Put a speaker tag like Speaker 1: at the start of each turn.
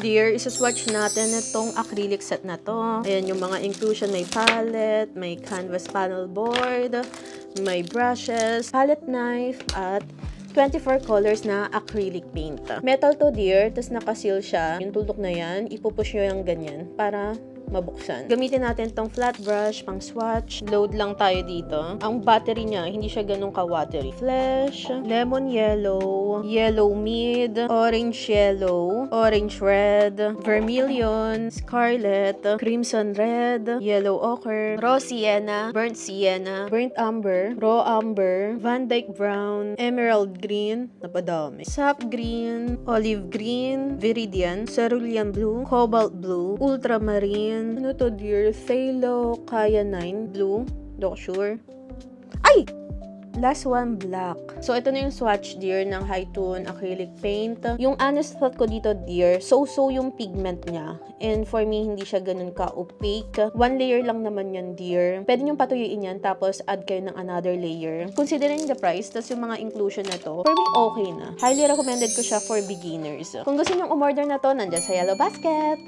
Speaker 1: Dear, isa-swatch natin itong acrylic set na to. Ayan yung mga inclusion. May palette, may canvas panel board, may brushes, palette knife, at 24 colors na acrylic paint. Metal to, dear. Tapos nakaseal siya. Yung tuldok na yan, ipupush nyo yung ganyan para mabuksan. Gamitin natin tong flat brush, pang swatch. Load lang tayo dito. Ang battery niya, hindi siya ganun ka-watery. Flesh, lemon yellow, yellow mid, orange yellow, orange red, vermilion, scarlet, crimson red, yellow ochre, raw sienna, burnt amber, raw amber, Van Dyke brown, emerald green, napadami, sap green, olive green, viridian, cerulean blue, cobalt blue, ultramarine, ano to, dear? Phthalo Cyanine blue. Not sure. Ay! Last one, black. So, ito na yung swatch, dear, ng Hi-Tone acrylic paint. Yung honest thought ko dito, dear, so-so yung pigment niya. And for me, hindi siya ganun ka-opaque. One layer lang naman yan, dear. Pwede nyo patuyuin yan, tapos add kayo ng another layer. Considering the price, tapos yung mga inclusion na to, for me, okay na. Highly recommended ko siya for beginners. Kung gusto nyo umorder na to, nandiyan sa Yellow Basket.